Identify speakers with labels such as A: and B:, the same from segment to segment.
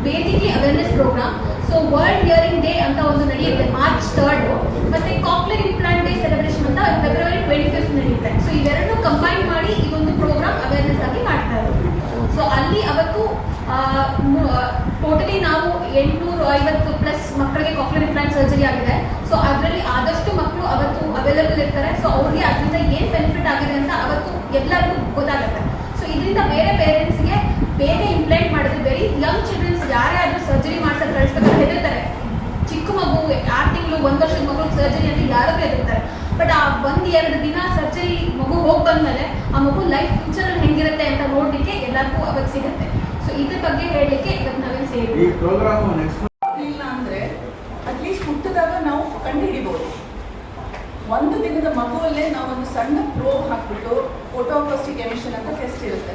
A: Basically awareness programme. So world hearing day ಅಂತ ಒಂದು ನಡೆಯುತ್ತೆ March 3rd, ಮತ್ತೆ ಕಾಕ್ಲಿಯರ್ ಇಂಪ್ಲಾಂಟ್ ಡೇ ಸೆಲೆಬ್ರೇಷನ್ ಅಂತ February 25th ನಡೆಯುತ್ತೆ. ಸೊ ಇವೆರಡೂ ಕಂಬೈನ್ ಮಾಡಿ ಈ ಒಂದು ಪ್ರೋಗ್ರಾಮ್ ಅವೇರ್ನೆಸ್ ಆಗಿ ಮಾಡ್ತಾ ಇರೋದು. ಸೊ ಅಲ್ಲಿ ಅವತ್ತು ಟೋಟಲಿ ನಾವು 850+ ಮಕ್ಕಳಿಗೆ ಕಾಕ್ಲಿಯರ್ ಇಂಪ್ಲಾಂಟ್ ಸರ್ಜರಿ ಆಗಿದೆ. ಸೊ ಅದರಲ್ಲಿ ಆದಷ್ಟು ಮಕ್ಕಳು ಅವತ್ತು ಅವೈಲೇಬಲ್ ಇರ್ತಾರೆ. ಸೊ ಅವ್ರಿಗೆ ಅದರಿಂದ ಏನು ಬೆನಿಫಿಟ್ ಆಗಿದೆ ಅಂತ ಅವತ್ತು ಎಲ್ಲರಿಗೂ ಗೊತ್ತಾಗುತ್ತೆ. ಸೊ ಇದರಿಂದ ಬೇರೆ ಪೇರೆಂಟ್ಸ್ಗೆ ಬೇಗ ಇಂಪ್ಲಾಂಟ್ ಮಾಡಿದ್ರೆ ವೆರಿ ಯಂಗ್ ಚಿಲ್ಡ್ರನ್ಸ್ ಯಾರ್ಯಾರು ಸರ್ಜರಿ ಮಾಡ್ಸಕ್ಕೆ ಕಳಿಸ್ಬೇಕಾದ್ರೆ ಹೆದರ್ತಾರೆ. ಚಿಕ್ಕ ಮಗು 6 ತಿಂಗಳು 1 ವರ್ಷದ ಮಗು ಸರ್ಜರಿ ಅಂತ ಯಾರು ಹೆದರ್ತಾರೆ. ಬಟ್ ಆ 1-2 ದಿನ ಸರ್ಜರಿ ಮಗು ಹೋಗಿ ಬಂದ್ಮೇಲೆ ಆ ಮಗು ಲೈಫ್ ಫ್ಯೂಚರಲ್ಲಿ ಹೆಂಗಿರುತ್ತೆ ಅಂತ ನೋಡ್ಲಿಕ್ಕೆ ಎಲ್ಲರಿಗೂ ಅವಾಗ ಸಿಗುತ್ತೆ. ಸೊ ಇದ್ರ ಬಗ್ಗೆ ಹೇಳಲಿಕ್ಕೆ ಇವತ್ತು ನಾವೇನು ಸೇರಿ
B: ಇಲ್ಲ ಅಂದ್ರೆ ಅಟ್ಲೀಸ್ಟ್ ಹುಟ್ಟಿದಾಗ ನಾವು ಕಂಡು ಹಿಡಿಬಹುದು. 1 ದಿನದ ಮಗುವಲ್ಲೇ ನಾವು ಒಂದು ಸಣ್ಣ ಪ್ರೋಬ್ ಹಾಕ್ಬಿಟ್ಟು ಫೋಟೋಕಾಸ್ಟಿಕ್ ಎಮಿಷನ್ ಅಂತ ಟೆಸ್ಟ್ ಇರುತ್ತೆ.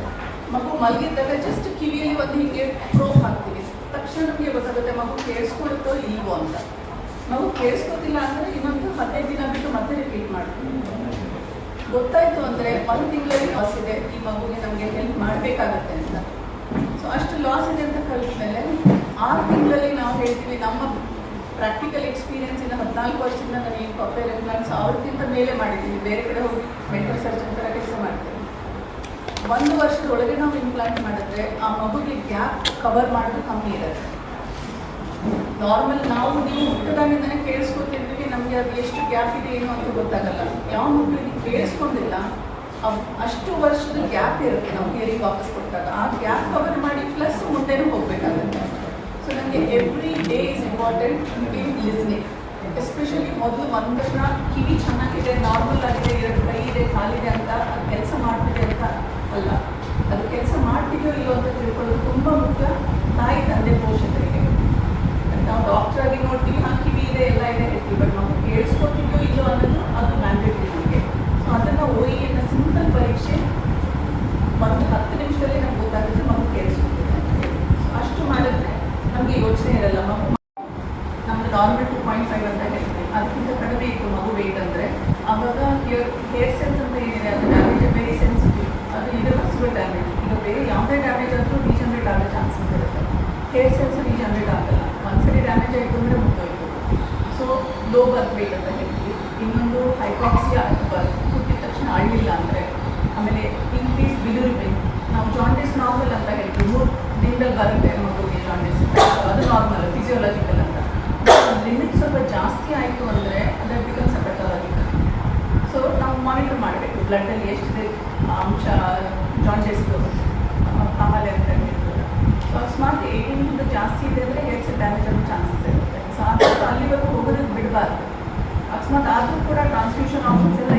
B: ಮಗು ಮಲಗಿದ್ದಾಗ ಜಸ್ಟ್ ಕಿವಿಯಲ್ಲಿ ಒಂದು ಹೀಗೆ ಪ್ರೋಬ್ ಹಾಕ್ತೀವಿ, ತಕ್ಷಣ ನಮಗೆ ಗೊತ್ತಾಗುತ್ತೆ ಮಗು ಕೇಳಿಸ್ಕೊಳುತ್ತೋ ಇಲ್ವೋ ಅಂತ. ಮಗು ಕೇಳಿಸ್ಕೊತಿಲ್ಲ ಅಂದ್ರೆ ಇನ್ನೊಂದು 15 ದಿನ ಬಿಟ್ಟು ಮತ್ತೆ ರಿಪೀಟ್ ಮಾಡ್ತೀವಿ. ಗೊತ್ತಾಯ್ತು ಅಂದ್ರೆ 1 ತಿಂಗಳಲ್ಲಿ ಲಾಸ್ ಇದೆ, ಈ ಮಗುಗೆ ನಮಗೆ ಹೆಲ್ಪ್ ಮಾಡಬೇಕಾಗತ್ತೆ ಅಂತ. ಸೊ ಅಷ್ಟು ಲಾಸ್ ಇದೆ ಅಂತ ಕಲಿತ್ಮೇಲೆ 6 ತಿಂಗಳಲ್ಲಿ ನಾವು ಹೇಳ್ತೀವಿ ನಮ್ಮ ಪ್ರಾಕ್ಟಿಕಲ್ ಎಕ್ಸ್ಪೀರಿಯನ್ಸ್ ಇಂದ 14 ವರ್ಷದಿಂದ ನಾನು ಏನು ಕಾಕ್ಲಿಯರ್ ಇಂಪ್ಲಾಂಟ್ಸ್ 1000ಕ್ಕಿಂತ ಮೇಲೆ ಮಾಡಿದ್ದೀನಿ. ಬೇರೆ ಕಡೆ ಹೋಗಿ ಮೆಂಟಲ್ ಸರ್ಜನ್ ಥರ ಕೆಲಸ ಮಾಡ್ತೀನಿ. 1 ವರ್ಷದೊಳಗೆ ನಾವು ಇಂಪ್ಲಾಂಟ್ ಮಾಡಿದ್ರೆ ಆ ಮಗುಗೆ ಗ್ಯಾಪ್ ಕವರ್ ಮಾಡೋದು ಕಮ್ಮಿ ಇರುತ್ತೆ. ನಾರ್ಮಲ್ ನೀವು ಹುಟ್ಟದಾಗಿಂದನೇ ಕೇಳಿಸ್ಕೊತಿದ್ವಿ, ನಮಗೆ ಅದು ಎಷ್ಟು ಗ್ಯಾಪ್ ಇದೆ ಏನು ಅಂತ ಗೊತ್ತಾಗಲ್ಲ. ಯಾವ ಮಕ್ಕಳಿಗೆ ಕೇಳಿಸ್ಕೊಂಡಿಲ್ಲ ಅಷ್ಟು ವರ್ಷದ ಗ್ಯಾಪ್ ಇರುತ್ತೆ ನಾವು ಹಿಯರಿಂಗ್ ವಾಪಸ್ ಕೊಟ್ಟಾಗ. ಆ ಗ್ಯಾಪ್ ಕವರ್ ಮಾಡಿ ಪ್ಲಸ್ ಮುಂದೆನೂ ಹೋಗಬೇಕಾಗುತ್ತೆ. ಸೊ ನನಗೆ every day is important in listening. Especially ಮೊದಲು 1 ವರ್ಷ ಕಿವಿ ಚೆನ್ನಾಗಿದೆ, ನಾರ್ಮಲ್ ಆಗಿದೆ, 2 ಕೈ ಇದೆ, ಕಾಲಿದೆ ಅಂತ ಅದು ಕೆಲಸ ಮಾಡ್ತಿದೆ ಅಂತ ಅಲ್ಲ, ಅದು ಕೆಲಸ ಮಾಡ್ತಿದೆಯೋ ಇಲ್ಲೋ ಅಂತ ತಿಳ್ಕೊಳ್ಳೋದು ತುಂಬ ಮುಖ್ಯ ತಾಯಿ ತಂದೆ ಪೋಷಕರಿಗೆ. ನಾವು ಡಾಕ್ಟರ್ ಆಗಿ ನೋಡ್ತೀವಿ, ಕಿವಿ ಇದೆ ಎಲ್ಲ ಇದೆ ಹೇಳ್ತೀವಿ, ಬಟ್ ನಾವು ಕೇಳಿಸ್ಕೊತಿದೆಯೋ ಇಲ್ಲೋ ಅನ್ನೋದು ಅದು ಮ್ಯಾಂಡೇಟರಿ ನಮಗೆ. ಸೊ ಅದನ್ನು OEN ಸಿಂಪಲ್ ಪರೀಕ್ಷೆ ಒಂದು 10 ನಿಮಿಷದಲ್ಲಿ ನಮ್ಗೆ ಗೊತ್ತಾಗುತ್ತೆ ಮಗು ಕೇಳಿಸ್ಕೊತಿದೆ. ಸೊ ಅಷ್ಟು ಮಾಡಿದ್ರೆ ನಮಗೆ ಯೋಚನೆ ಇರಲ್ಲ. ಮಗು ನಮ್ದು ನಾರ್ಮಲ್ 2.5 ಅಂತ ಹೇಳ್ತೀವಿ, ಅದಕ್ಕಿಂತ ಕಡಿಮೆ ಇತ್ತು ಮಗು ವೆಯ್ಟ್ ಅಂದರೆ ಆವಾಗ ಹೇರ್ ಸೆಲ್ಸ್ ಅಂತ ಏನಿದೆ ಅದು ಡ್ಯಾಮೇಜ್ ವೆರಿ ಸೆನ್ಸಿಟಿವ್. ಅದು ಇರಿವರ್ಸಿಬಲ್ ಡ್ಯಾಮೇಜ್. ಈಗ ಬೇರೆ ಯಾವುದೇ ಡ್ಯಾಮೇಜ್ ಆದರೂ ಡಿಜನರೇಟ್ ಆಗೋ ಚಾನ್ಸಸ್ ಇರುತ್ತೆ. ಹೇರ್ ಸೆಲ್ಸ್ ಡಿಜನರೇಟ್ ಆಗಲ್ಲ. ಒಂದ್ಸರಿ ಡ್ಯಾಮೇಜ್ ಆಯಿತು ಅಂದರೆ ಮುಗಿದೋಯ್ತು. ಸೊ ಲೋ ಬರ್ತ್ ವೇಟ್ ಅಂತ ಹೇಳ್ತೀವಿ. ಇನ್ನೊಂದು ಹೈಪಾಕ್ಸಿಯಾ ಹುಟ್ಟಿದ ತಕ್ಷಣ ಅಳ್ಳಿಲ್ಲ ಅಂದರೆ, ಆಮೇಲೆ ಇನ್ಕ್ರೀಸ್ ಬಿಲಿರುಬಿನ್. ನಾವು ಜಾಂಡಿಸ್ ನಾರ್ಮಲ್ ಅಂತ ಹೇಳ್ತೀವಿ, 3 ದಿನದಲ್ಲಿ ಬರುತ್ತೆ ಮಗುಗೆ ಜಾಂಡಿಸ್, ಅದು ನಾರ್ಮಲ್ ಫಿಸಿಯೋಲಾಜಿಕಲ್ ಅಂತ. ಲಿಮಿಟ್ ಸ್ವಲ್ಪ ಜಾಸ್ತಿ ಆಯಿತು ಅಂದರೆ ಅದು ಬಿಕಮ್ಸ್ ಅ ಪೆಥಾಲಜಿಕಲ್. ಸೊ ನಾವು ಮಾನಿಟರ್ ಮಾಡಬೇಕು ಬ್ಲಡ್ಡಲ್ಲಿ ಎಷ್ಟಿದೆ ಅಂಶ ಜಾಂಡಿಸ್ದು ಆಮೇಲೆ ಅಂತ ಹೇಳ್ತೀವಿ. ಸೊ ಅಕಸ್ಮಾತ್ 18 ಜಾಸ್ತಿ ಇದೆ ಅಂದರೆ ಹೇರ್ ಸೆಲ್ ಡ್ಯಾಮೇಜ್ ಆಗೋ ಚಾನ್ಸಸ್ ಇರುತ್ತೆ. ಸೊ ಅಲ್ಲಿವರೆಗೂ ಹೋಗೋದಕ್ಕೆ ಬಿಡಬಾರ್ದು. ಅಕಸ್ಮಾತ್ ಆದರೂ ಕೂಡ ಟ್ರಾನ್ಸ್ಮಿಷನ್ ಆಪ್ಷನ್ಸ್ ಎಲ್ಲ